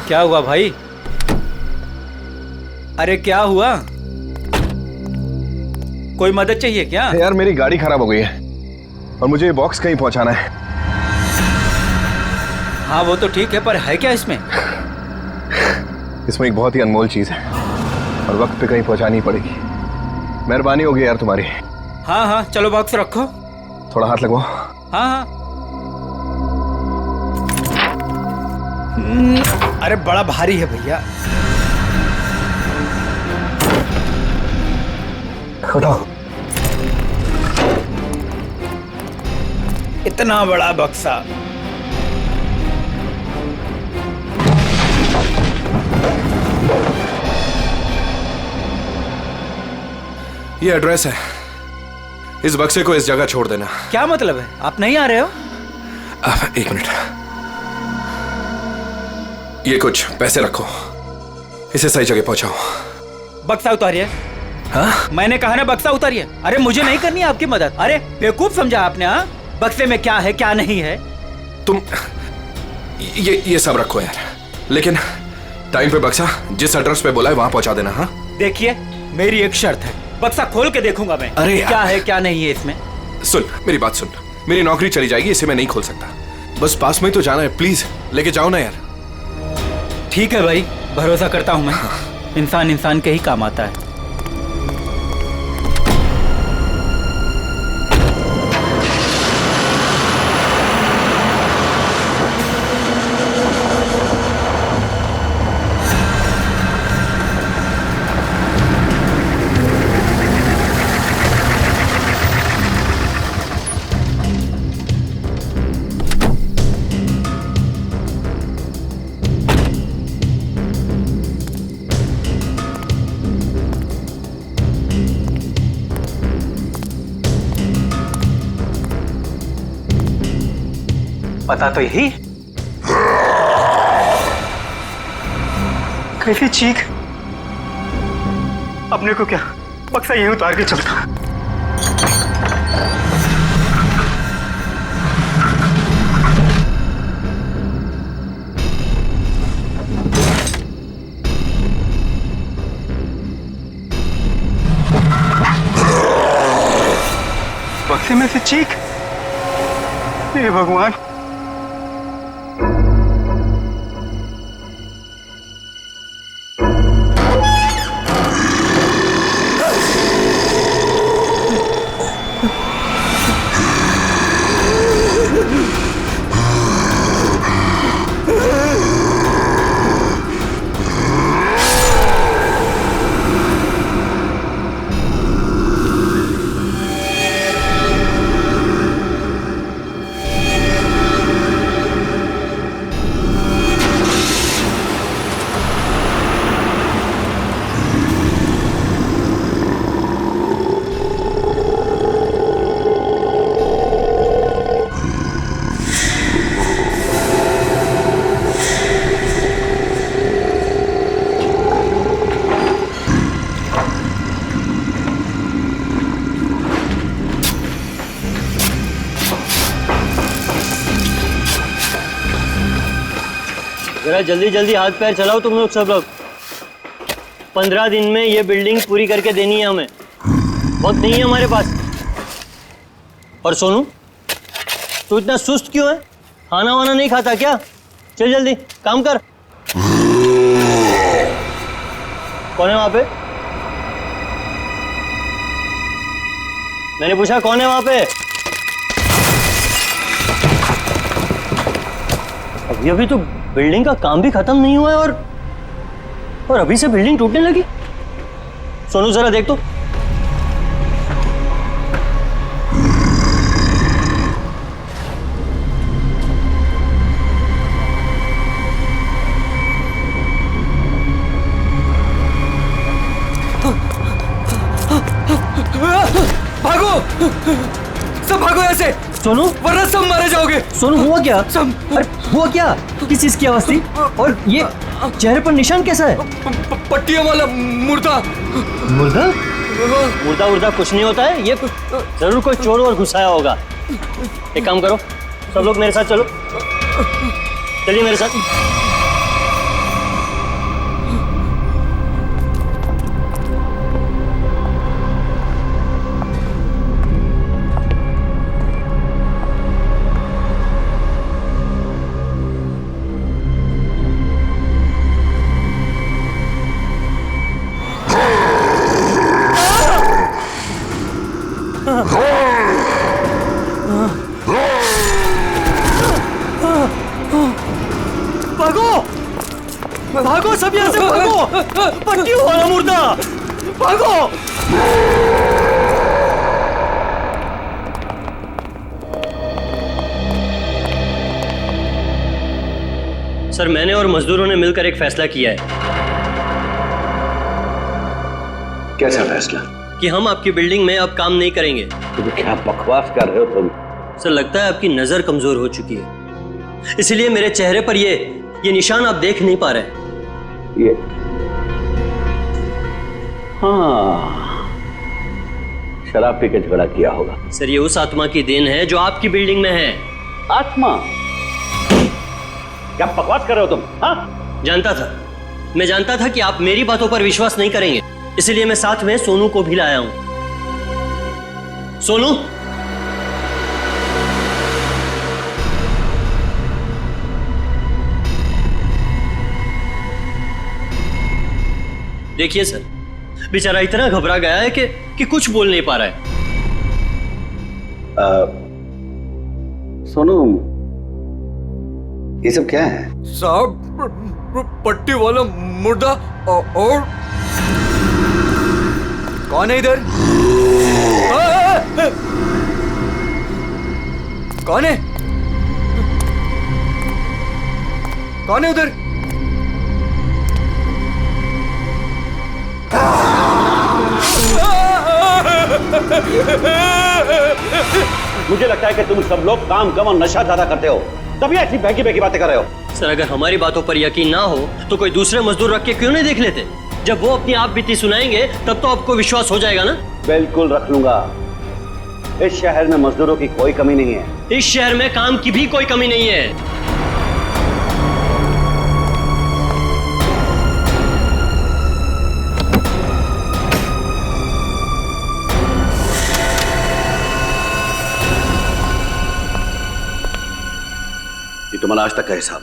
क्या हुआ भाई? अरे क्या हुआ? कोई मदद चाहिए क्या? यार मेरी गाड़ी खराब हो गई है और मुझे ये बॉक्स कहीं पहुंचाना है। हाँ वो तो ठीक है, पर है क्या इसमें? इसमें एक बहुत ही अनमोल चीज है और वक्त पे कहीं पहुंचानी पड़ेगी। मेहरबानी होगी यार तुम्हारी। हाँ हाँ चलो बॉक्स रखो। थोड़ा हाथ लगवाओ। हाँ हाँ। अरे बड़ा भारी है भैया। उठाओ। इतना बड़ा बक्सा। ये एड्रेस है, इस बक्से को इस जगह छोड़ देना। क्या मतलब है? आप नहीं आ रहे हो? एक मिनट, ये कुछ पैसे रखो, इसे सही जगह पहुंचाओ। बक्सा उतारिए। हाँ? मैंने कहा ना बक्सा उतारिए। अरे मुझे नहीं करनी आपकी मदद। अरे बेवकूफ समझा आपने? हाँ, बक्से में क्या है क्या नहीं है? तुम ये सब रखो यार, लेकिन टाइम पे बक्सा जिस एड्रेस पे बोला है वहां पहुंचा देना। हाँ देखिए मेरी एक शर्त है, बक्सा खोल के देखूंगा मैं। अरे यार। क्या है क्या नहीं है इसमें। सुन मेरी बात सुन, मेरी नौकरी चली जाएगी, इसे मैं नहीं खोल सकता। बस पास में ही तो जाना है, प्लीज लेके जाओ ना यार। ठीक है भाई, भरोसा करता हूं मैं। इंसान इंसान के ही काम आता है। पता तो यही। कैसी चीख! अपने को क्या बक्सा यहीं उतार के चलता। बक्से में से चीख! हे भगवान! जरा जल्दी जल्दी हाथ पैर चलाओ तुम लोग सब लोग। 15 दिन में ये बिल्डिंग पूरी करके देनी है हमें, वक्त नहीं है हमारे पास। और सोनू, तू इतना सुस्त क्यों है? खाना वाना नहीं खाता क्या? चल जल्दी काम कर। कौन है वहां पे? मैंने पूछा कौन है वहां पे? अभी तो बिल्डिंग का काम भी खत्म नहीं हुआ है और अभी से बिल्डिंग टूटने लगी। सोनू जरा देख तो। भागो, सब भागो यहाँ से। सोनू, वरना सब मारे जाओगे। सोनू हुआ क्या? सब अरे हुआ क्या? किस चीज की आवाज थी? और ये चेहरे पर निशान कैसा है? पट्टियों वाला मुर्दा। मुर्दा? मुर्दा मुर्दा कुछ नहीं होता है, ये जरूर कोई चोर और घुसाया होगा। एक काम करो, सब लोग मेरे साथ चलो, चलिए मेरे साथ। भागो भागो, सब यहाँ से भागो, पट्टियों वाला मुर्दा, भागो। सर, मैंने और मजदूरों ने मिलकर एक फैसला किया है। कैसा फैसला? कि हम आपकी बिल्डिंग में अब काम नहीं करेंगे। तुम क्या बकवास कर रहे हो तुम? सर, लगता है आपकी नजर कमजोर हो चुकी है, इसलिए मेरे चेहरे पर ये निशान आप देख नहीं पा रहे। ये हाँ, शराब पी के झगड़ा किया होगा। सर, ये उस आत्मा की देन है जो आपकी बिल्डिंग में है। आत्मा? क्या बकवास कर रहे हो तुम? हाँ? जानता था, मैं जानता था कि आप मेरी बातों पर विश्वास नहीं करेंगे, इसलिए मैं साथ में सोनू को भी लाया हूं। सोनू, देखिए सर, बेचारा इतना घबरा गया है कि कुछ बोल नहीं पा रहा है। सोनू, ये सब क्या है? साहब, पट्टी वाला मुर्दा और कौन है इधर? कौन है? कौन है उधर? मुझे लगता है कि तुम सब लोग काम कम और नशा ज्यादा करते हो, तभी ऐसी बहकी बहकी बातें कर रहे हो। सर, अगर हमारी बातों पर यकीन ना हो तो कोई दूसरे मजदूर रख के क्यों नहीं देख लेते? जब वो अपनी आप बीती सुनाएंगे तब तो आपको विश्वास हो जाएगा ना। बिल्कुल रख लूंगा। इस शहर में मजदूरों की कोई कमी नहीं है। इस शहर में काम की भी कोई कमी नहीं है। ये तुम्हारा आज तक का हिसाब।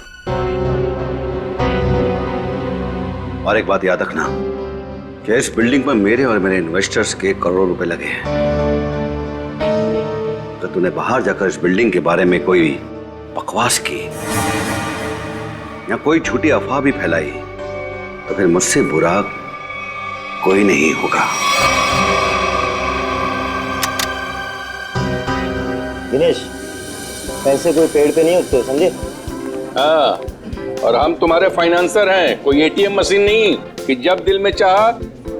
और एक बात याद रखना कि इस बिल्डिंग पर मेरे और मेरे इन्वेस्टर्स के करोड़ों रुपए लगे हैं। तो तूने बाहर जाकर इस बिल्डिंग के बारे में कोई बकवास की या कोई झूठी अफवाह भी फैलाई तो फिर मुझसे बुरा कोई नहीं होगा। दिनेश, पैसे कोई पेड़ पे नहीं उगते, समझे? हाँ, और हम तुम्हारे फाइनेंसर हैं, कोई एटीएम मशीन नहीं कि जब दिल में चाहा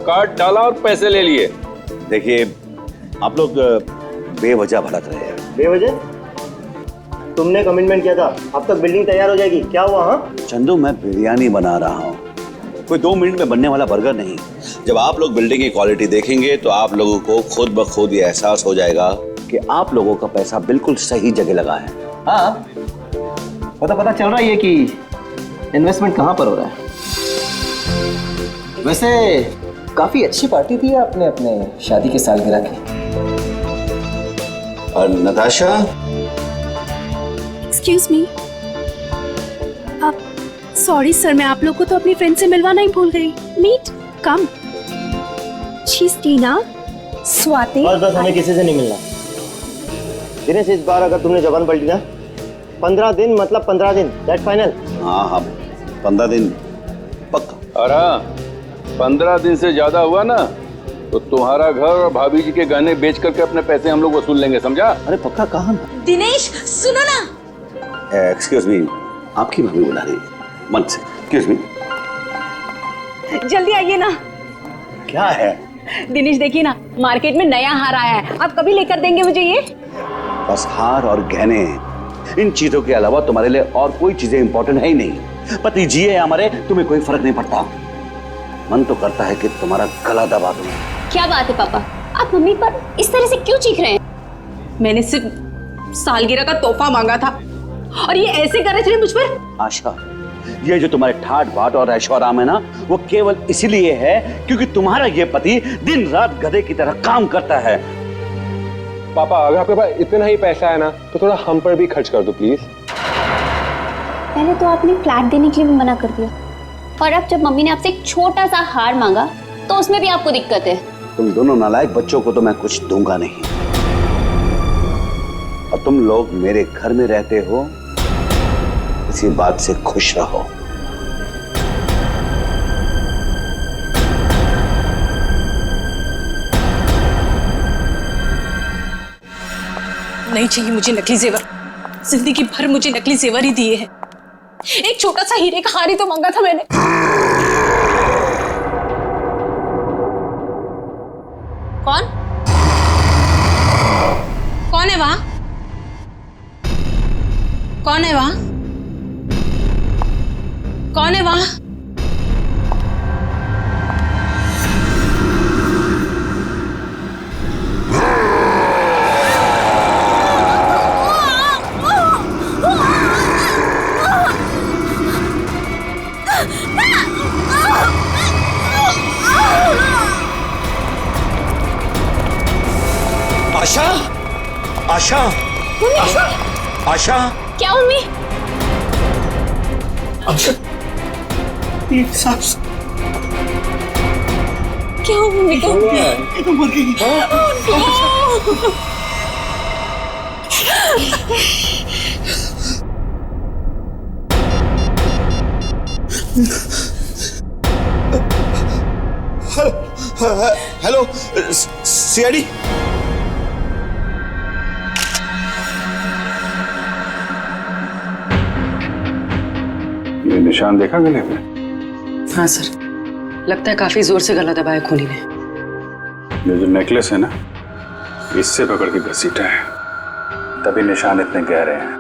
कार्ड डाला और पैसे ले लिए। देखिए, आप लोग बेवजह भड़क रहे हैं। बेवजह? तुमने कमिटमेंट किया था, अब तक बिल्डिंग तैयार हो जाएगी, क्या हुआ? हाँ चंदू, मैं बिरयानी बना रहा हूँ, कोई 2 मिनट में बनने वाला बर्गर नहीं। जब आप लोग बिल्डिंग की क्वालिटी देखेंगे तो आप लोगों को खुद ब खुद ये एहसास हो जाएगा कि आप लोगों का पैसा बिल्कुल सही जगह लगा है। हाँ, पता चल रहा है कि इन्वेस्टमेंट कहाँ पर हो रहा है। वैसे काफी अच्छी पार्टी थी आपने अपने शादी के सालगिरह की। और Natasha, excuse me, sorry sir, मैं आप लोग को तो अपनी फ्रेंड से मिलवाना ही भूल गई। Meet, come. She is Tina, Swati. बस हमें किसी से नहीं मिलना। दिनेश, इस बार अगर तुमने जबान पलटी ना, 15 दिन मतलब 15 दिन, दैट फाइनल। हाँ हाँ, 15 दिन पक्का। और हाँ, 15 दिन से ज्यादा हुआ ना तो तुम्हारा घर और भाभी जी के गहने बेच करके अपने पैसे हम लोग वसूल लेंगे, समझा? अरे पक्का कहाँ? दिनेश सुनो ना। एक्सक्यूज मी, आपकी भाभी बुला रही है मन से। एक्सक्यूज मी, जल्दी आइए ना। क्या है? दिनेश देखिए ना, मार्केट में नया हार आया है, आप कभी लेकर देंगे मुझे ये? बस हार और गहने हैं। इन चीजों के अलावा तुम्हारे लिए और कोई चीजें इंपॉर्टेंट है ही नहीं। पति जिए या मरे तुम्हें कोई फर्क नहीं पड़ता। मन तो करता है कि तुम्हारा गला दबा दूं। क्या बात है पापा, आप मम्मी पर इस तरह से क्यों चीख रहे हैं? मैंने सिर्फ सालगिरह का तोहफा मांगा था और ये ऐसे कर रहे थे मुझ पर। आशा, ये जो तुम्हारे ठाट बाट और ऐशो आराम है ना, वो केवल इसीलिए है क्योंकि तुम्हारा ये पति दिन रात गधे की तरह काम करता है। पापा, अगर आपके पास इतना ही पैसा है ना तो थोड़ा हम पर भी खर्च कर दो प्लीज। पहले तो आपने फ्लैट देने के लिए भी मना कर दिया, और अब जब मम्मी ने आपसे एक छोटा सा हार मांगा तो उसमें भी आपको दिक्कत है। तुम दोनों नालायक बच्चों को तो मैं कुछ दूंगा नहीं, और तुम लोग मेरे घर में रहते हो, इसी बात से खुश रहो। नहीं चाहिए मुझे नकली जेवर। जिंदगी भर मुझे नकली जेवर ही दिए हैं। एक छोटा सा हीरे का हार ही तो मांगा था मैंने। कौन कौन है वहां? कौन है वहां? कौन है वहां? आशा, आशा, आशा, आशा, क्या मम्मी? आशा, एक सांस क्या हुआ मम्मी को? मर गई। Hello CID. ये निशान देखा गले पे? हाँ सर, लगता है काफी जोर से गला दबाया खूनी ने। ये जो नेकलेस है ना, इससे पकड़ के घसीटा है, तभी निशान इतने गहरे हैं।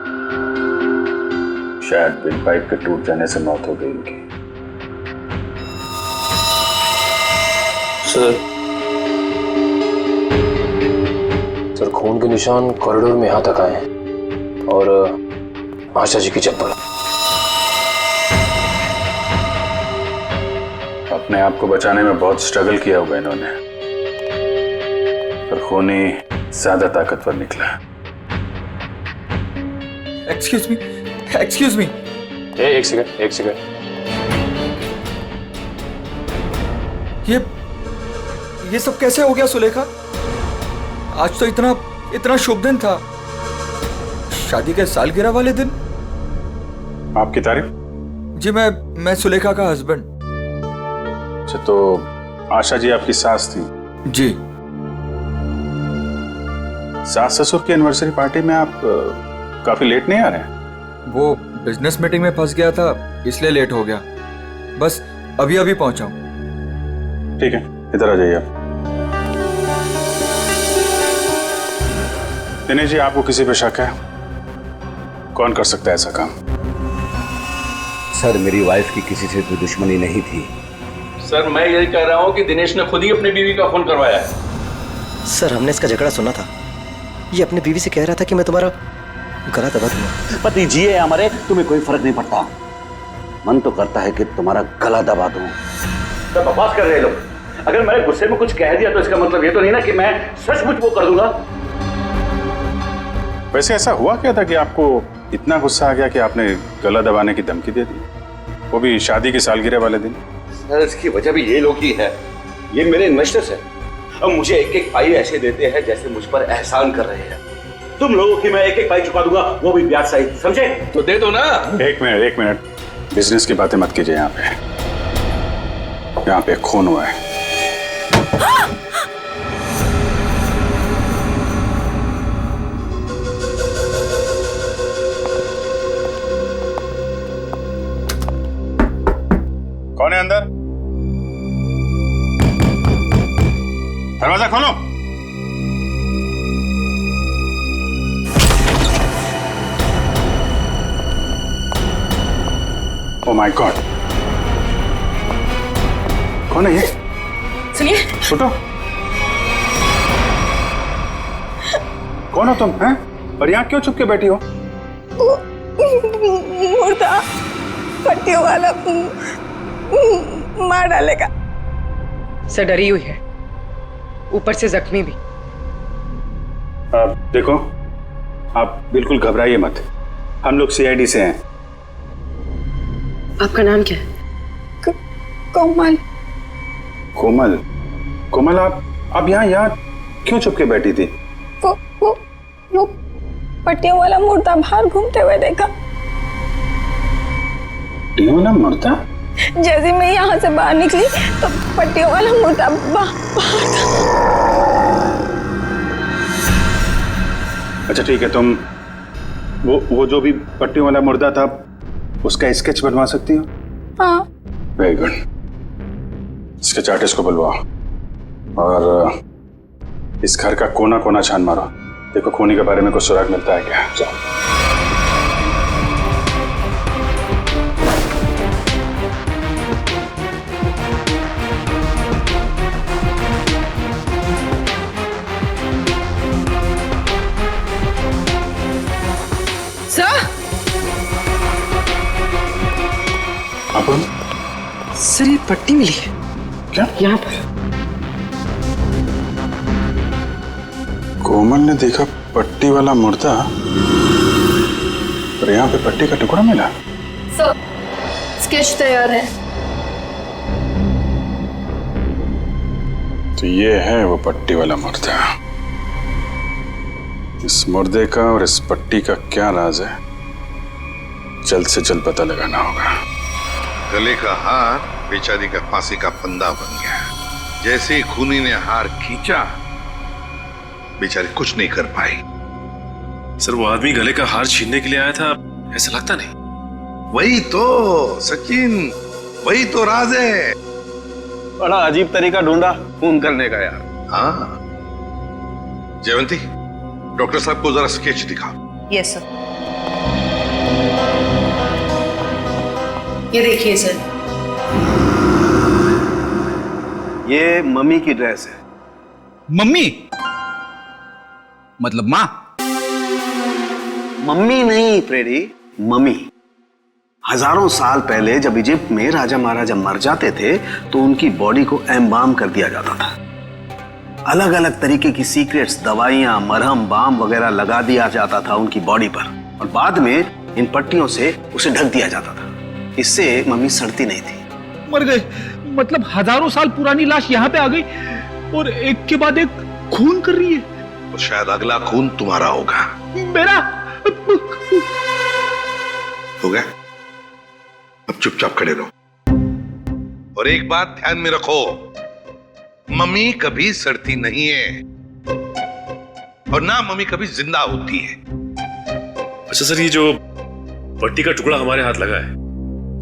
शायद बिग पाइप के टूट जाने से मौत हो गई इनकी। सर खून के निशान कॉरिडोर में यहां तक आए हैं, और आशा जी की चप्पल। अपने आप को बचाने में बहुत स्ट्रगल किया होगा इन्होंने, पर खूनी ज्यादा ताकतवर निकला। Excuse me, excuse me. एक सेकंड, एक सेकंड। ये सब कैसे हो गया सुलेखा? आज तो इतना शुभ दिन था, शादी के सालगिरह वाले दिन। आपकी तारीफ? जी, मैं सुलेखा का हस्बैंड। अच्छा, तो आशा जी आपकी सास थी? जी। सास ससुर की एनिवर्सरी पार्टी में आप काफी लेट नहीं आ रहे हैं? वो बिजनेस मीटिंग में फंस गया था, इसलिए लेट हो गया। बस अभी पहुंचा हूं। ठीक है, इधर आ जाइए आप। दिनेश जी, आपको किसी पे शक है? कौन कर सकता है ऐसा काम? सर, मेरी वाइफ की किसी से कोई दुश्मनी नहीं थी। सर, मैं यही कह रहा हूँ कि दिनेश ने खुद ही अपनी बीवी का खून करवाया है। सर, हमने इसका झगड़ा सुना था। ये अपनी बीवी से कह रहा था कि मैं तुम्हारा गला दबा दूंगा। पति जिए या मरे तुम्हें कोई फर्क नहीं पड़ता। मन तो करता है कि तुम्हारा गला दबा दूं। तो बकवास कर रहे हैं लोग। अगर मैंने गुस्से में कुछ कह दिया तो इसका मतलब ये तो नहीं ना कि मैं सचमुच वो कर दूंगा। वैसे ऐसा हुआ क्या था कि आपको इतना गुस्सा आ गया कि आपने गला दबाने की धमकी दे दी, वो भी शादी की सालगिरह वाले दिन? सर, इसकी वजह भी ये लोग ही है। ये मेरे इन्वेस्टर्स हैं। अब मुझे एक एक पाई ऐसे देते हैं जैसे मुझ पर एहसान कर रहे हैं। तुम लोगों की मैं एक एक पाई चुका दूंगा, वो भी ब्याज सहित, समझे? तो दे दो ना। एक मिनट, बिजनेस की बातें मत कीजिए। यहाँ पे खून हुआ है। कौन है अंदर? दरवाजा खोलो। ओह माय गॉड, कौन है ये? सुनिए, छोटो, कौन हो तुम हैं? और यहाँ क्यों छुप के बैठी हो? मुर्दा पट्टियों वाला मार डालेगा। सर डरी हुई है, ऊपर से जख्मी भी। देखो, आप बिल्कुल घबराइए मत, हम लोग सीआईडी से हैं। आपका नाम क्या है? कोमल। कोमल? कोमल, आप यहाँ क्यों छुप के बैठी थी? वो पट्टियों वाला मुर्दा बाहर घूमते हुए देखा। पट्टियों वाला मुर्दा? जैसे मैं यहाँ से बाहर निकली तो पट्टियों वाला मुर्दा बाहर था। अच्छा ठीक है, तुम वो जो भी पट्टियों वाला मुर्दा था उसका स्केच बनवा सकती हो? हाँ। वेरी गुड, स्केच आर्टिस्ट को बुलवाओ और इस घर का कोना कोना छान मारो, देखो खूनी के बारे में कुछ सुराग मिलता है क्या। जाओ। सर ये पट्टी मिली है। क्या? यहाँ पर। कोमल ने देखा पट्टी वाला मुर्दा और यहाँ पे पट्टी का टुकड़ा मिला। सर स्केच तैयार है। तो ये है वो पट्टी वाला मुर्दा। इस मुर्दे का और इस पट्टी का क्या राज है, जल्द से जल्द पता लगाना होगा। गले का हार बेचारी का फांसी का फंदा बन गया। जैसे ही खूनी ने हार खींचा, बेचारी कुछ नहीं कर पाई। सर वो आदमी गले का हार छीनने के लिए आया था, ऐसा लगता नहीं? वही तो सचिन, वही तो राज है। बड़ा अजीब तरीका ढूंढा खून करने का यार। हाँ जयवंती, डॉक्टर साहब को जरा स्केच दिखा। Yes sir. ये देखिए सर, ये मम्मी की ड्रेस है। मम्मी मतलब माँ? मम्मी नहीं प्रेडी, मम्मी। हजारों साल पहले जब इजिप्ट में राजा महाराजा मर जाते थे तो उनकी बॉडी को एम्बाम कर दिया जाता था। अलग अलग तरीके की सीक्रेट्स, दवाइयां, मरहम, बाम वगैरह लगा दिया जाता था उनकी बॉडी पर और बाद में इन पट्टियों से उसे ढक दिया जाता था। इससे मम्मी सड़ती नहीं थी। मर गए मतलब हजारों साल पुरानी लाश यहाँ पे आ गई और एक के बाद एक खून कर रही है। तो शायद अगला खून तुम्हारा होगा। मेरा हो गया, अब चुपचाप खड़े रहो। और एक बात ध्यान में रखो, मम्मी कभी सड़ती नहीं है और ना मम्मी कभी जिंदा होती है। अच्छा सर, ये जो पट्टी का टुकड़ा हमारे हाथ लगा है,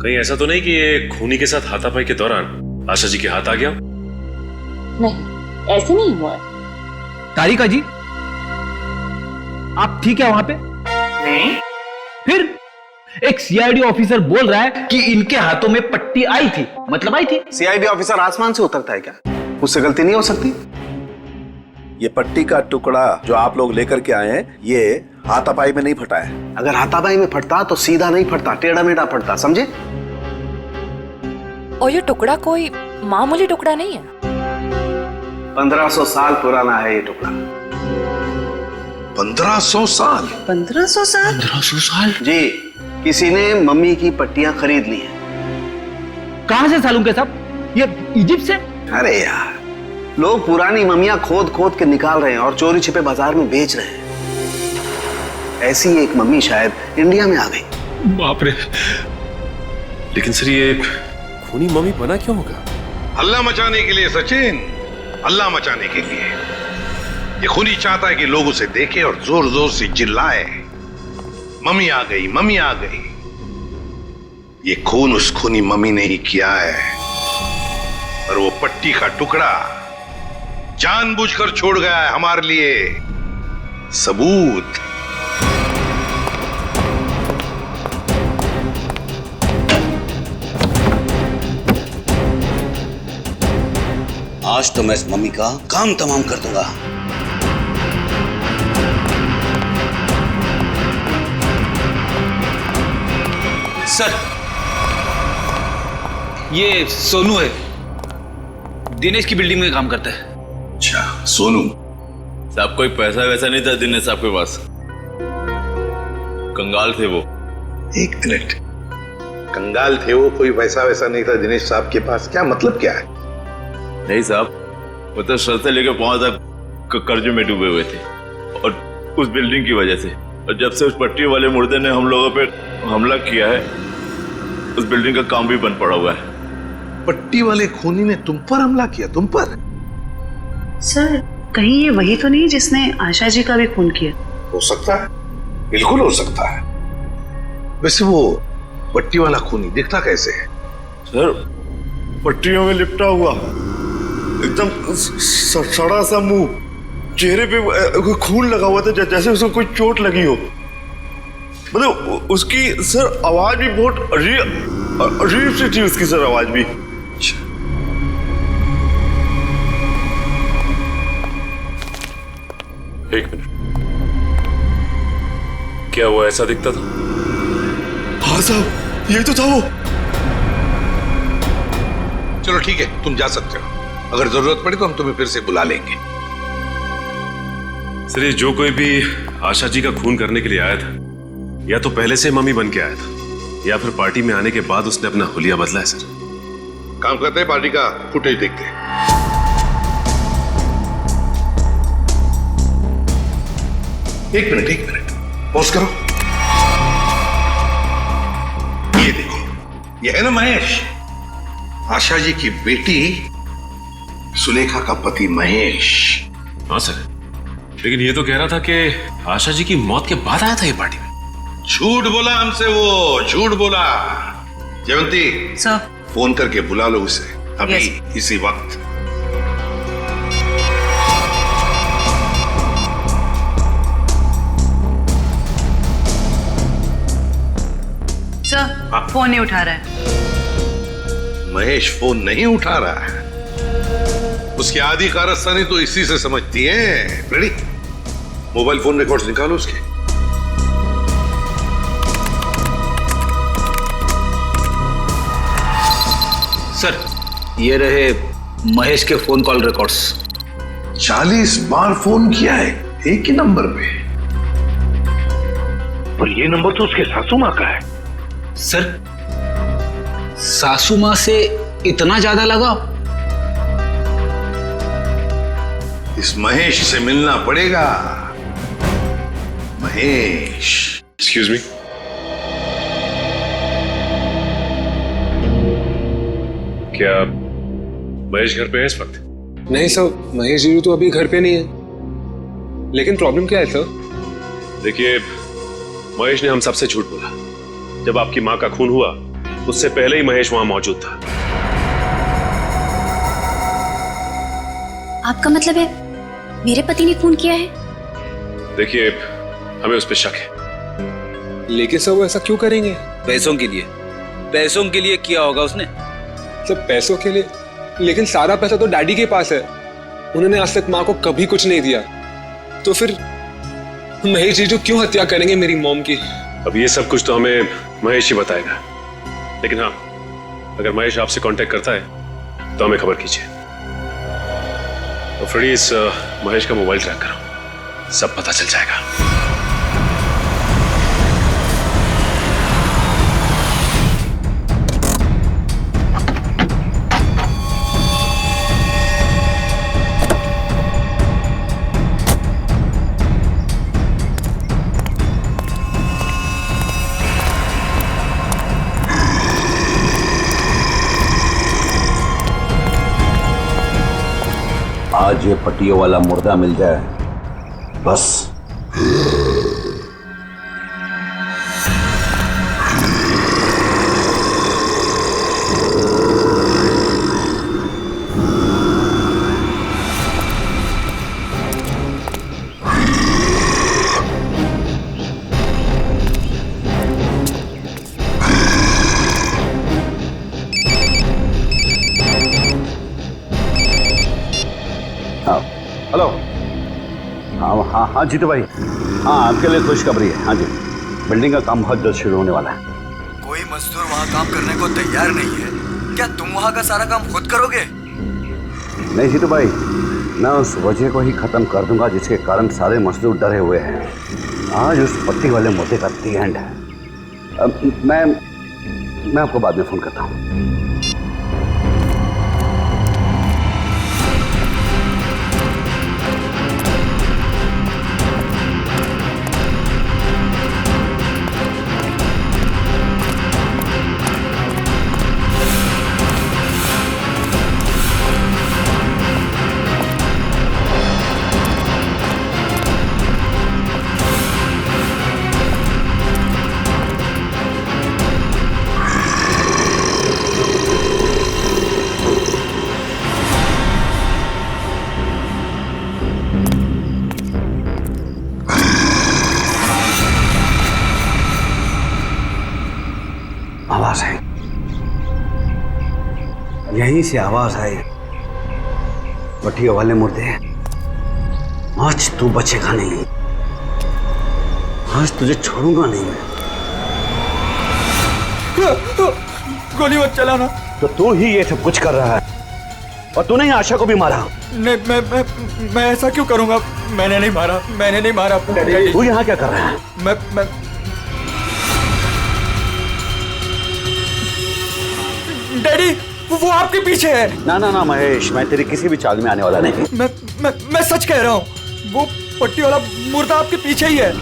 कहीं ऐसा तो नहीं कि ये खूनी के साथ हाथापाई के दौरान आशा जी के हाथ आ गया? नहीं, ऐसे नहीं हुआ। तारिका जी, आप ठीक है वहां पे? नहीं। फिर एक सीआईडी ऑफिसर बोल रहा है कि इनके हाथों में पट्टी आई थी, मतलब आई थी। सीआईडी ऑफिसर आसमान से उतरता है क्या? उससे गलती नहीं हो सकती। ये पट्टी का टुकड़ा जो आप लोग लेकर के आए हैं, ये हाथापाई में नहीं फटा है। अगर हाथापाई में फटता तो सीधा नहीं फटता, टेढ़ा मेढ़ा फटता, समझे? और ये टुकड़ा कोई मामूली टुकड़ा नहीं है। 1500 साल पुराना है ये टुकड़ा। 1500 साल? 1500 साल? 1500 साल? जी, किसी ने मम्मी की पट्टियां खरीद ली हैं। कहां से सालूं के साहब? ये इजिप्ट से? अरे यार, लोग पुरानी मम्मियां खोद खोद के निकाल रहे हैं और चोरी छिपे बाजार में बेच रहे हैं। ऐसी एक मम्मी शायद इंडिया में आ गई। बाप रे, लेकिन सर ये खूनी मम्मी बना क्यों होगा? हल्ला मचाने के लिए सचिन, हल्ला मचाने के लिए। ये खूनी चाहता है कि लोग उसे देखें और जोर जोर से चिल्लाए, मम्मी आ गई, मम्मी आ गई। ये खून उस खूनी मम्मी ने ही किया है और वो पट्टी का टुकड़ा जानबूझकर छोड़ गया है हमारे लिए सबूत। आज तो मैं इस मम्मी का काम तमाम कर दूंगा। सर, ये सोनू है, दिनेश की बिल्डिंग में काम करता है। अच्छा, सोनू साहब कोई पैसा वैसा नहीं था दिनेश साहब के पास, कंगाल थे वो। एक मिनट, कंगाल थे वो, कोई पैसा वैसा नहीं था दिनेश साहब के पास, क्या मतलब क्या है? नहीं साहब, वो तो सर से लेकर पांव तक कर्ज में डूबे हुए थे, और उस बिल्डिंग की वजह से। और जब से उस पट्टी वाले मुर्दे ने हम लोगों पे हमला किया है, उस बिल्डिंग का काम भी बंद पड़ा हुआ है। पट्टी वाले खूनी ने तुम पर हमला किया? तुम पर? सर, कहीं ये वही तो नहीं जिसने आशा जी का भी खून किया? हो सकता है, बिल्कुल हो सकता है। वैसे वो पट्टी वाला खूनी दिखता कैसे है? सर, पट्टियों में लिपटा हुआ, एकदम सड़ा सा मुंह, चेहरे पे खून लगा हुआ था जैसे उसको कोई चोट लगी हो। मतलब उसकी सर आवाज भी बहुत अजीब सी थी, उसकी सर आवाज भी। एक मिनट, क्या वो ऐसा दिखता था? हाँ साहब, ये तो था वो। चलो ठीक है, तुम जा सकते हो। अगर जरूरत पड़ी तो हम तुम्हें फिर से बुला लेंगे। सर, ये जो कोई भी आशा जी का खून करने के लिए आया था, या तो पहले से मम्मी बन के आया था, या फिर पार्टी में आने के बाद उसने अपना हुलिया बदला है। सर, काम करते हैं, पार्टी का फुटेज देखते हैं। एक मिनट, पॉज करो। ये देखो, ये है ना महेश, आशा जी की बेटी सुलेखा का पति महेश। हाँ सर, लेकिन ये तो कह रहा था कि आशा जी की मौत के बाद आया था ये पार्टी में। झूठ बोला हमसे, वो झूठ बोला। जयवंती सर, फोन करके बुला लो उसे अभी, इसी वक्त। सर, फोन नहीं उठा रहा है। महेश फोन नहीं उठा रहा है, उसकी आधी कारस्तानी तो इसी से समझती है। रेडी, मोबाइल फोन रिकॉर्ड्स निकालो उसके। सर, ये रहे महेश के फोन कॉल रिकॉर्ड्स। 40 बार फोन किया है एक ही नंबर पे, और ये नंबर तो उसके सासू माँ का है। सर, सासू माँ से इतना ज्यादा लगाव? इस महेश से मिलना पड़ेगा। महेश। एक्सक्यूज मी, क्या महेश घर पे है इस वक्त? नहीं सर, महेश जी तो अभी घर पे नहीं है। लेकिन प्रॉब्लम क्या है सर? देखिए, महेश ने हम सबसे झूठ बोला। जब आपकी माँ का खून हुआ, उससे पहले ही महेश वहां मौजूद था। आपका मतलब है मेरे पति ने खून किया है? देखिए, हमें उस पर शक है। लेकिन सर, वो ऐसा क्यों करेंगे? पैसों के लिए, पैसों के लिए किया होगा उसने। सब पैसों के लिए? लेकिन सारा पैसा तो डैडी के पास है, उन्होंने आज तक माँ को कभी कुछ नहीं दिया। तो फिर महेश जी जो क्यों हत्या करेंगे मेरी मॉम की? अब ये सब कुछ तो हमें महेश ही बताएगा। लेकिन हाँ, अगर महेश आपसे कांटेक्ट करता है तो हमें खबर कीजिए। तो फ्रेडी, इस महेश का मोबाइल ट्रैक करो, सब पता चल जाएगा। आज ये पट्टियों वाला मुर्दा मिल जाए बस। हेलो। हाँ हाँ हाँ जीतू भाई, हाँ आपके लिए खुशखबरी है। हाँ जी, बिल्डिंग का काम बहुत जल्द शुरू होने वाला है। कोई मजदूर वहाँ काम करने को तैयार नहीं है, क्या तुम वहाँ का सारा काम खुद करोगे? नहीं जीतू भाई, मैं उस वजह को ही खत्म कर दूंगा जिसके कारण सारे मजदूर डरे हुए हैं। आज उस पट्टी वाले मुद्दे का दी एंड है। मैं आपको बाद में फोन करता हूँ। आवाज आई, यहीं से आवाज आई। पट्टियों वाले मुर्दे, आज तू बचेगा नहीं, आज तुझे छोड़ूंगा नहीं मैं। गोली मत चलाना। तो तू ही ये सब कुछ कर रहा है और तूने ही आशा को भी मारा। नहीं, मैं ऐसा क्यों करूंगा? मैंने नहीं मारा। तू यहाँ क्या कर रहा है? मैं डैडी, वो आपके पीछे है। ना महेश, मैं तेरी किसी भी चाल में आने वाला नहीं। मैं सच कह रहा हूँ, वो पट्टी वाला मुर्दा आपके पीछे ही है।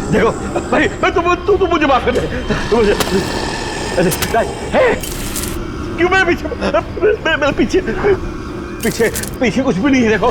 देखो भाई, तू मुझे माफ कर दे। क्यों मेरे पीछे पीछे कुछ भी नहीं है। देखो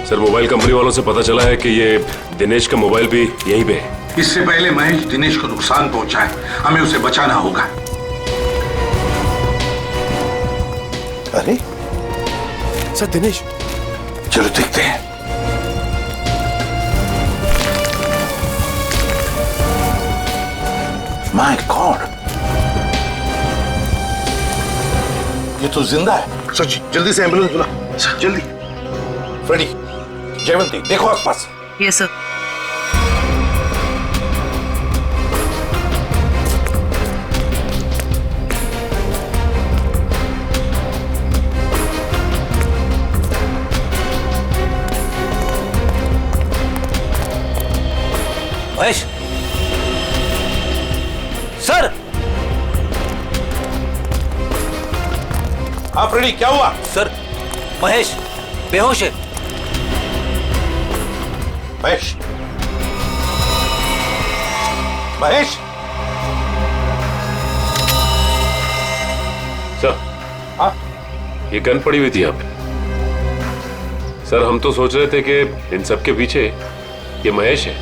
सर, मोबाइल कंपनी वालों से पता चला है कि ये दिनेश का मोबाइल भी यहीं पे है। इससे पहले महेश दिनेश को नुकसान पहुंचाए, हमें उसे बचाना होगा। अरे सर, दिनेश। चलो देखते हैं। माय गॉड, ये तो जिंदा है। सच, जल्दी से एम्बुलेंस बुला, जल्दी। फ्रेडी, जयवंती, देखो आसपास। Yes sir. महेश सर। हाँ फ्रेडी, क्या हुआ? सर, महेश बेहोश है। महेश, महेश। सर, हाँ, ये गन पड़ी हुई थी यहाँ पे। सर, हम तो सोच रहे थे कि इन सब के पीछे ये महेश है,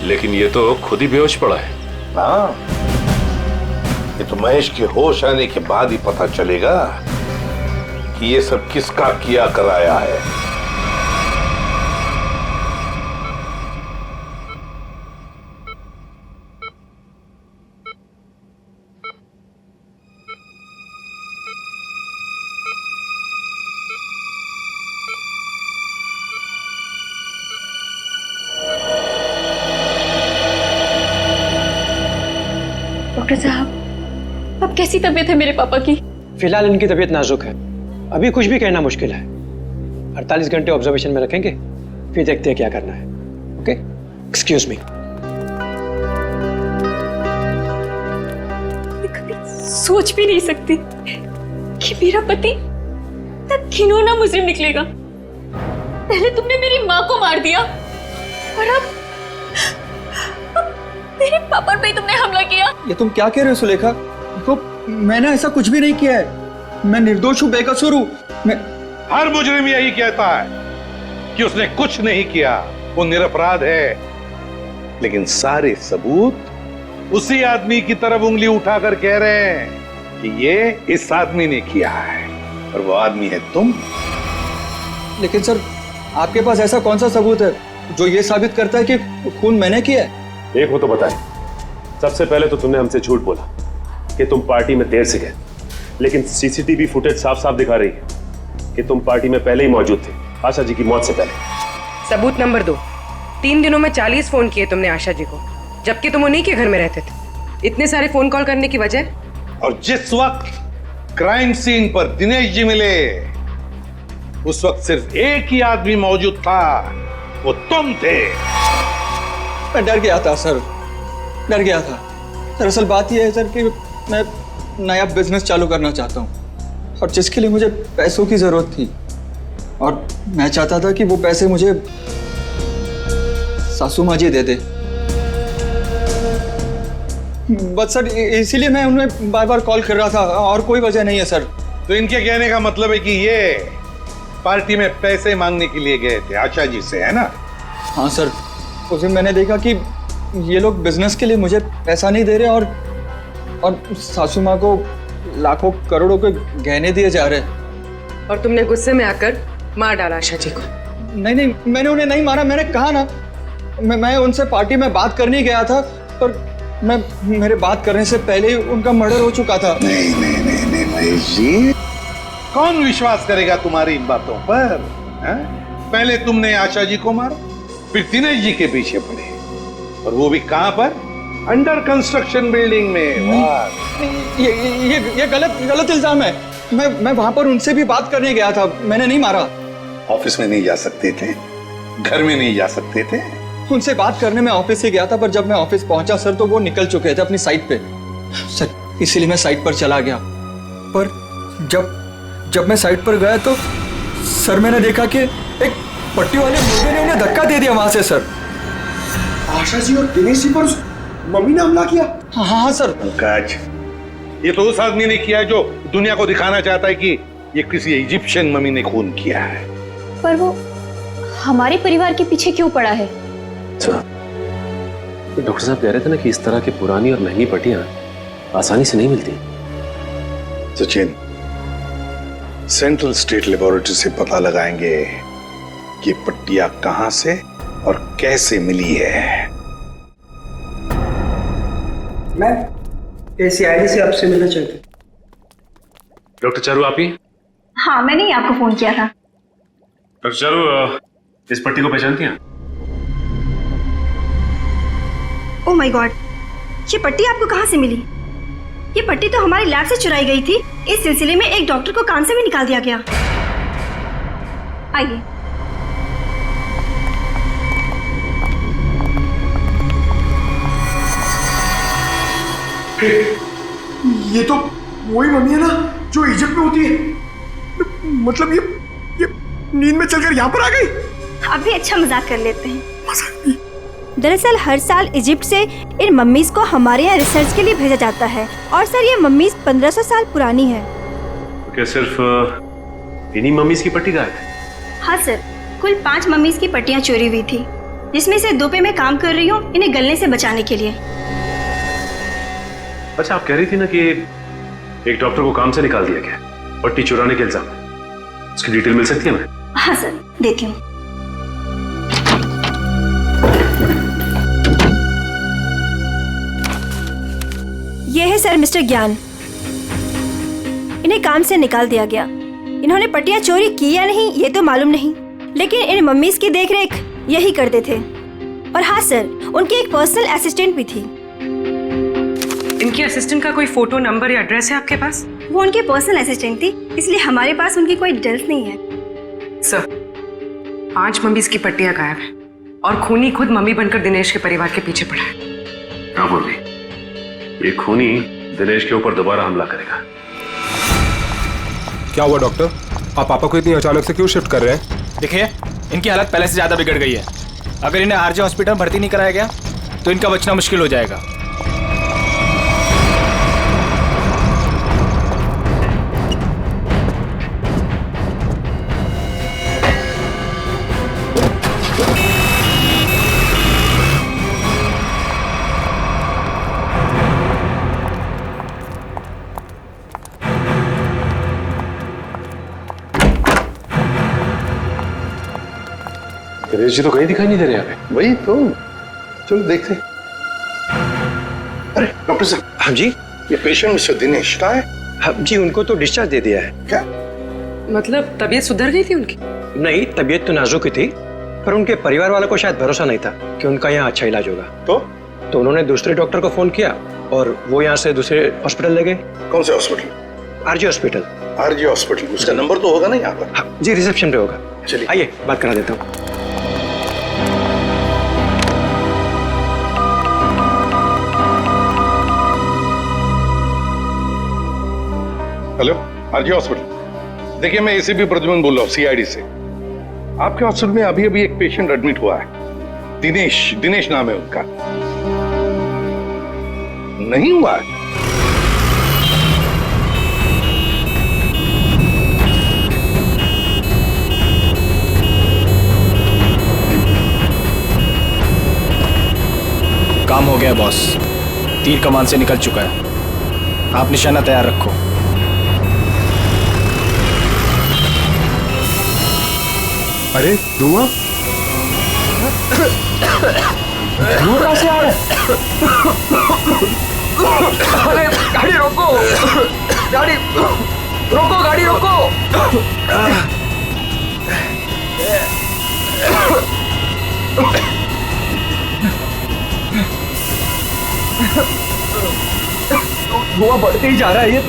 लेकिन ये तो खुद ही बेहोश पड़ा है। हाँ, ये तो महेश के होश आने के बाद ही पता चलेगा कि ये सब किसका किया कराया है। डॉक्टर साहब, अब कैसी तबीयत है मेरे पापा की? फिलहाल इनकी तबीयत नाजुक है, अभी कुछ भी कहना मुश्किल है। 48 घंटे ऑब्जर्वेशन में रखेंगे, फिर देखते हैं क्या करना है। Okay, excuse me. सोच भी नहीं सकती कि मेरा पति तब घिनौना मुजरिम निकलेगा। पहले तुमने मेरी माँ को मार दिया और अब मेरे पापा पे तुमने हमला किया। ये तुम क्या कह रहे हो सुलेखा? देखो, मैंने ऐसा कुछ भी नहीं किया है। मैं निर्दोष हूँ, बेकसूर हूँ। मैं हर मुजरिम यही कहता है कि उसने कुछ नहीं किया, वो निरपराध है। लेकिन सारे सबूत उसी आदमी की तरफ उंगली उठाकर कह रहे हैं कि ये इस आदमी ने किया है, और वो आदमी है तुम। लेकिन सर, आपके पास ऐसा कौन सा सबूत है जो ये साबित करता है कि खून मैंने किया है? एक हो तो बताए। सबसे पहले तो तुमने हमसे झूठ बोला कि तुम पार्टी में देर से गए, लेकिन सीसीटीवी फुटेज साफ साफ दिखा रही है कि तुम पार्टी में पहले ही मौजूद थे, आशा जी की मौत से पहले। सबूत नंबर 2, 3 दिनों में 40 फोन किए तुमने आशा जी को, जबकि तुम उन्हीं के घर में रहते थे। इतने सारे फोन कॉल करने की वजह? और जिस वक्त क्राइम सीन पर दिनेश जी मिले, उस वक्त सिर्फ एक ही आदमी मौजूद था, वो तुम थे। मैं डर गया था सर, डर गया था। दरअसल बात यह है सर कि मैं नया बिजनेस चालू करना चाहता हूँ, और जिसके लिए मुझे पैसों की जरूरत थी, और मैं चाहता था कि वो पैसे मुझे सासू माँ जी दे दे। बस सर, इसीलिए मैं उन्हें बार बार कॉल कर रहा था, और कोई वजह नहीं है सर। तो इनके कहने का मतलब है कि ये पार्टी में पैसे मांगने के लिए गए थे आशा जी से, है ना? हाँ सर, उस दिन मैंने देखा कि ये लोग बिजनेस के लिए मुझे पैसा नहीं दे रहे, और सासू माँ को लाखों करोड़ों के गहने दिए जा रहे। और तुमने गुस्से में आकर मार डाला आशा जी को? नहीं नहीं, मैंने उन्हें नहीं मारा। मैंने कहा ना, मैं उनसे पार्टी में बात करने गया था, पर मेरे बात करने से पहले ही उनका मर्डर हो चुका था। नहीं महेश जी, कौन विश्वास करेगा तुम्हारी इन बातों पर? पहले तुमने आशा जी को मारा, फिर दिनेश जी के पीछे पड़े, और वो भी कहां पर? अंडर कंस्ट्रक्शन बिल्डिंग में। ये गलत इल्जाम है। मैं वहां पर उनसे भी बात करने गया था, मैंने नहीं मारा। ऑफिस में नहीं जा सकते थे, घर में नहीं जा सकते थे? उनसे बात करने में ऑफिस से गया था, पर जब मैं ऑफिस पहुंचा सर, तो वो निकल चुके थे अपनी साइट पे सर। इसीलिए मैं साइट पर चला गया, पर जब मैं साइट पर गया तो सर मैंने देखा कि एक पट्टी वाले मुर्गे ने उन्हें धक्का दे दिया वहां से सर। आशा जी और दिनेश जी पर मम्मी ने हमला किया? हाँ सर। पंकज, ये तो उस आदमी ने किया है जो दुनिया को दिखाना चाहता है कि ये किसी इजिप्शियन मम्मी ने खून किया है। पर वो हमारे परिवार के पीछे क्यों पड़ा है? डॉक्टर साहब कह रहे थे ना कि इस तरह की पुरानी और महंगी पट्टियां आसानी से नहीं मिलती। सचिन, सेंट्रल स्टेट लेबोरेटरी से पता लगाएंगे कि पट्टियां कहां से और कैसे मिली है। मैं ACID से आपसे मिलना चाहती हूँ। डॉक्टर चारू, आप ही? हाँ, मैंने ही आपको फोन किया था। डॉक्टर चारू, इस पट्टी को पहचानती हैं? ओह माय गॉड, ये पट्टी आपको कहाँ से मिली? ये पट्टी तो हमारी लैब से चुराई गई थी। इस सिलसिले में एक डॉक्टर को कान से भी निकाल दिया गया। आइए। ये तो वही मम्मी है ना जो इजिप्ट में होती है। मतलब ये नींद में चलकर यहाँ पर आ गई? आप भी अच्छा मजाक कर लेते हैं। दरअसल हर साल इजिप्ट से इन मम्मीज को हमारे यहाँ रिसर्च के लिए भेजा जाता है, और सर ये मम्मीज 1500 साल पुरानी है। क्या सिर्फ इन्हीं मम्मीज की पट्टी गायब है? हाँ सर, कुल 5 मम्मीज की पट्टियाँ चोरी हुई थी, जिसमें से 2 पे मैं काम कर रही हूँ इन्हें गलने से बचाने के लिए। अच्छा, आप कह रही थी ना कि एक डॉक्टर को काम से निकाल दिया गया पट्टी चुराने के इल्जाम में, उसकी डिटेल मिल सकती है हमें? हाँ सर, देती हूँ। ये है सर मिस्टर ज्ञान, इन्हें काम से निकाल दिया गया। इन्होंने पट्टियां चोरी की या नहीं ये तो मालूम नहीं, लेकिन इन मम्मीज की देखरेख यही करते थे। और हाँ सर, उनकी एक पर्सनल असिस्टेंट भी थी। इनकी असिस्टेंट का कोई फोटो, नंबर या एड्रेस है आपके पास? वो उनकी पर्सनल असिस्टेंट थी, इसलिए हमारे पास उनकी कोई डिटेल्स नहीं है। सर, 5 मम्मीज की पट्टियां गायब है और खूनी खुद मम्मी बनकर दिनेश के परिवार के पीछे पड़ा है। क्या बोल रही? ये खूनी दिनेश के ऊपर दोबारा हमला करेगा। क्या हुआ डॉक्टर? आप पापा को इतनी अचानक से क्यों शिफ्ट कर रहे हैं? देखिए, इनकी हालत पहले से ज्यादा बिगड़ गई है। अगर इन्हें आरजे हॉस्पिटल में भर्ती नहीं कराया गया तो इनका बचना मुश्किल हो जाएगा। दिनेश जी तो कहीं दिखाई नहीं दे रहे यहाँ पे। वही तो, चलो देखते। अरे डॉक्टर साहब। हाँ जी, ये पेशेंट मिस्टर दिनेश का है? हाँ जी, उनको तो डिस्चार्ज दे दिया है। क्या मतलब तबीयत सुधर गई थी उनकी? नहीं, तबीयत तो नाजुक ही थी, पर उनके परिवार वालों को शायद भरोसा नहीं था कि उनका यहाँ अच्छा इलाज होगा। तो उन्होंने दूसरे डॉक्टर को फोन किया और वो यहाँ से दूसरे हॉस्पिटल ले गए। कौन से hospital? RJ hospital. RJ hospital, उसका नंबर तो होगा ना यहाँ पर? हाँ जी, रिसेप्शन पे होगा। चलिए आइए बात करा देता हूँ। Hello, RJ hospital. देखिए, मैं एसीपी प्रद्युमन बोल रहा हूँ, सीआईडी से। आपके हॉस्पिटल में अभी अभी एक पेशेंट एडमिट हुआ है। दिनेश नाम है उनका। नहीं हुआ है? काम हो गया बॉस, तीर कमान से निकल चुका है। आप निशाना तैयार रखो। अरे धुआं? धुआं कहाँ से आ रहा है? अरे गाड़ी रोको, गाड़ी रोको, गाड़ी रोको। धुआं बढ़ते ही जा रहा है ये।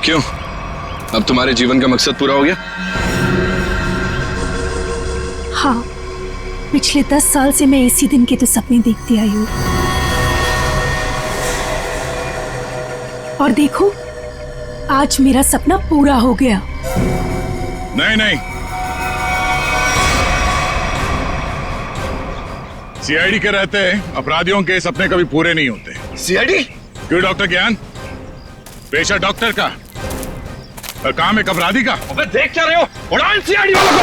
क्यों? अब तुम्हारे जीवन का मकसद पूरा हो गया? हाँ, पिछले 10 साल से मैं इसी दिन के तो सपने देखती आई हूँ। और देखो, आज मेरा सपना पूरा हो गया। नहीं, सीआईडी के रहते अपराधियों के सपने कभी पूरे नहीं होते। सीआईडी? क्यों डॉक्टर ज्ञान? पेशा डॉक्टर का और काम एक अपराधी का। अबे देख क्या रहे हो? उड़ाओ इन सीआईडी वालों को।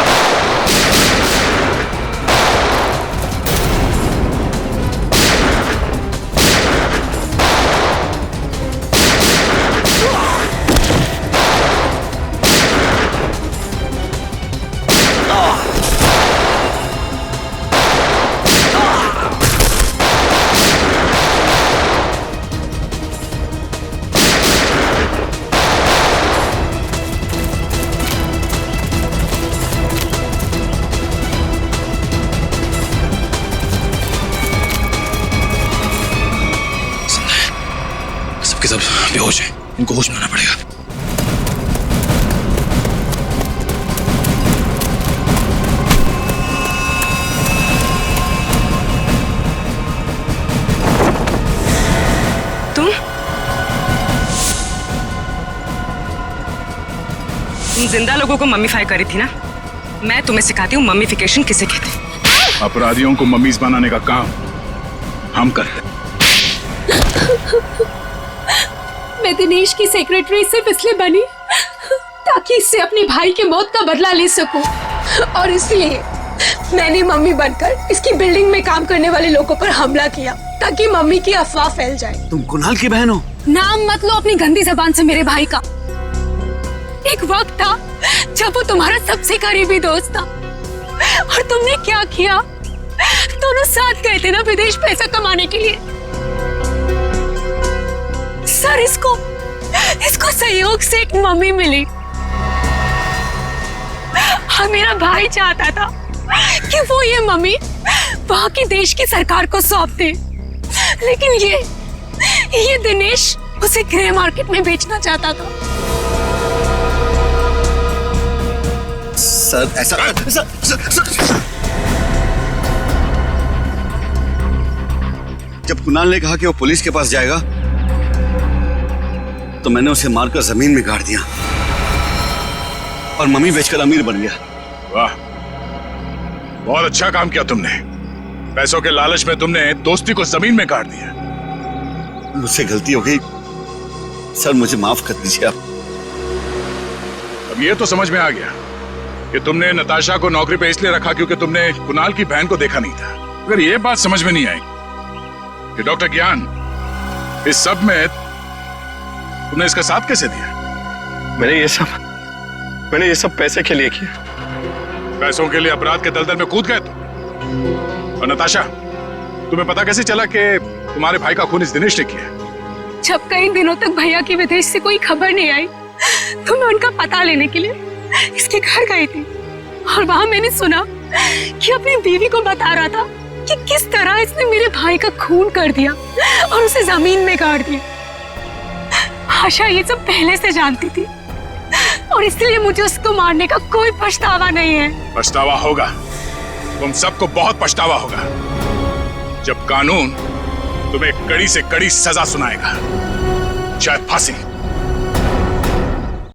सबके सब बेहोश हैं, इनको होश में आना पड़ेगा। तुम जिंदा लोगों को मम्मीफाई करी थी ना? मैं तुम्हें सिखाती हूँ मम्मीफिकेशन किसे कहते हैं। अपराधियों को मम्मीज बनाने का काम हम करते हैं। मैं दिनेश की सेक्रेटरी सिर्फ इसलिए बनी ताकि इससे अपने भाई के मौत का बदला ले सकूं, और इसलिए मैंने मम्मी बनकर इसकी बिल्डिंग में काम करने वाले लोगों पर हमला किया ताकि मम्मी की अफवाह फैल जाए। तुम कुणाल की बहन हो? नाम मत लो अपनी गंदी जबान से मेरे भाई का। एक वक्त था जब वो तुम्हारा सबसे करीबी दोस्त था, और तुमने क्या किया? दोनों साथ गए थे ना विदेश पैसा कमाने के लिए। सर, इसको सहयोग से एक मम्मी मिली, और मेरा भाई चाहता था कि वो ये मम्मी वहां की देश की सरकार को सौंप दे, लेकिन ये दिनेश उसे ग्रे मार्केट में बेचना चाहता था। सर ऐसा सर। जब कुणाल ने कहा कि वो पुलिस के पास जाएगा तो मैंने उसे मारकर जमीन में गाड़ दिया और मम्मी बेचकर अमीर बन गया। वाह, बहुत अच्छा काम किया तुमने। पैसों के लालच में तुमने दोस्ती को जमीन में गाड़ दिया। मुझसे गलती हो गई सर, मुझे माफ कर दीजिए आप। अब ये तो समझ में आ गया कि तुमने नताशा को नौकरी पे इसलिए रखा क्योंकि तुमने कुणाल की बहन को देखा नहीं था। अगर ये बात समझ में नहीं आई कि डॉक्टर ज्ञान इस सब में तुमने इसका साथ कैसे दिया? मैंने ये सब पैसे के लिए किया। पैसों के लिए अपराध के दलदल में कूद गए तुम। और नताशा, तुम्हें पता कैसे चला कि तुम्हारे भाई का खून इस दिनेश ने किया? जब कई दिनों तक भैया की विदेश से कोई खबर नहीं आई तो मैं उनका पता लेने के लिए इसके घर गई थी, और वहां मैंने सुना कि अपनी बीवी को बता रहा था कि किस तरह इसने मेरे भाई का खून कर दिया और उसे जमीन में गाड़ दिया। आशा ये सब पहले से जानती थी, और इसलिए मुझे उसको मारने का कोई पछतावा नहीं है। पछतावा होगा, तुम सबको बहुत पछतावा होगा जब कानून तुम्हें कड़ी से कड़ी सजा सुनाएगा, चाहे फांसी।